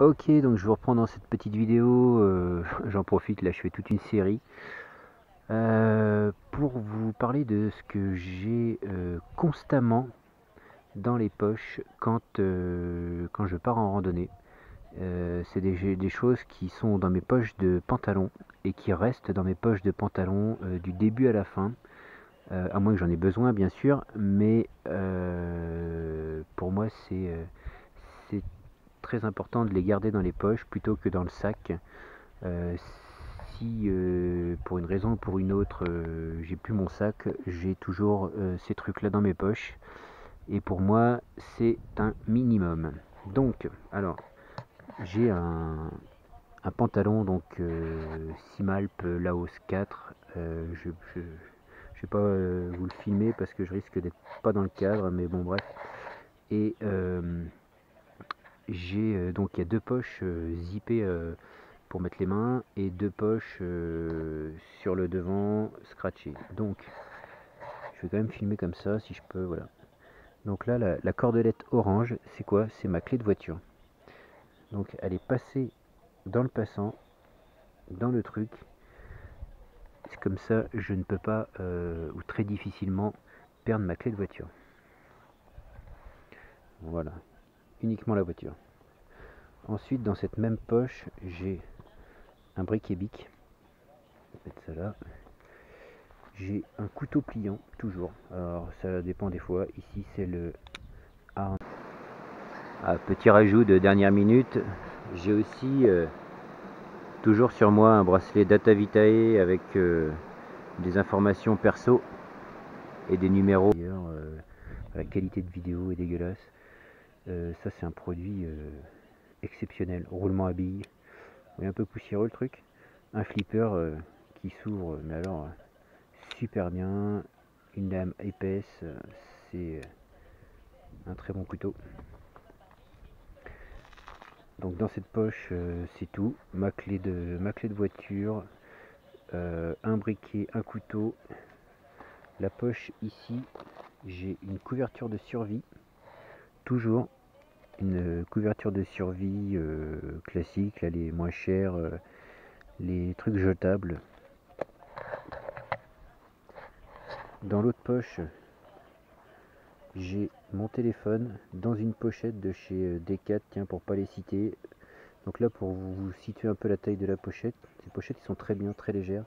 Ok, donc je vous reprends dans cette petite vidéo, j'en profite, là je fais toute une série, pour vous parler de ce que j'ai constamment dans les poches quand je pars en randonnée. C'est des choses qui sont dans mes poches de pantalon et qui restent dans mes poches de pantalon du début à la fin, à moins que j'en ai besoin bien sûr, mais pour moi c'est très important de les garder dans les poches plutôt que dans le sac. Euh, si pour une raison ou pour une autre j'ai plus mon sac, j'ai toujours ces trucs là dans mes poches et pour moi c'est un minimum. Donc alors j'ai un pantalon donc Simalp Laos 4. Je vais pas vous le filmer parce que je risque d'être pas dans le cadre, mais bon bref. Et j'ai donc il y a deux poches zippées pour mettre les mains et deux poches sur le devant scratchées. Donc je vais quand même filmer comme ça si je peux, voilà. Donc là la cordelette orange, c'est quoi? C'est ma clé de voiture. Donc elle est passée dans le passant, dans le truc. C'est comme ça je ne peux pas ou très difficilement perdre ma clé de voiture. Voilà, uniquement la voiture. Ensuite dans cette même poche j'ai un briquet bic. Je vais mettre ça là. J'ai un couteau pliant, toujours. Alors ça dépend des fois. Ici c'est le Arn. Ah, petit rajout de dernière minute. J'ai aussi toujours sur moi un bracelet Data Vitae avec des informations perso et des numéros. D'ailleurs, la qualité de vidéo est dégueulasse. Ça c'est un produit exceptionnel. Roulement à billes. Il est un peu poussiéreux le truc. Un flipper qui s'ouvre, mais alors super bien. Une lame épaisse. C'est un très bon couteau. Donc dans cette poche c'est tout, ma clé de voiture, un briquet, un couteau. La poche ici, j'ai une couverture de survie, toujours une couverture de survie classique, là, les moins chers, les trucs jetables. Dans l'autre poche, j'ai mon téléphone dans une pochette de chez Decat, tiens, pour pas les citer. Donc là, pour vous situer un peu la taille de la pochette, ces pochettes ils sont très bien, très légères,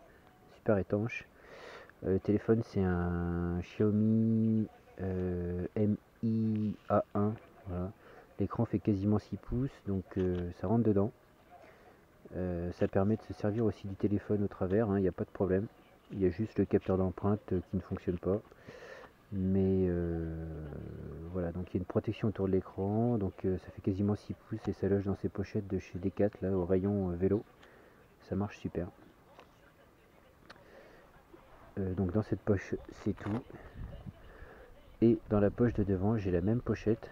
super étanches. Le téléphone c'est un Xiaomi Mi A1. Voilà. L'écran fait quasiment 6 pouces, donc ça rentre dedans. Ça permet de se servir aussi du téléphone au travers, il n'y a pas de problème. Il y a juste le capteur d'empreinte qui ne fonctionne pas. Mais voilà, donc il y a une protection autour de l'écran, donc ça fait quasiment 6 pouces et ça loge dans ces pochettes de chez Decat, là au rayon vélo. Ça marche super. Donc dans cette poche c'est tout. Et dans la poche de devant j'ai la même pochette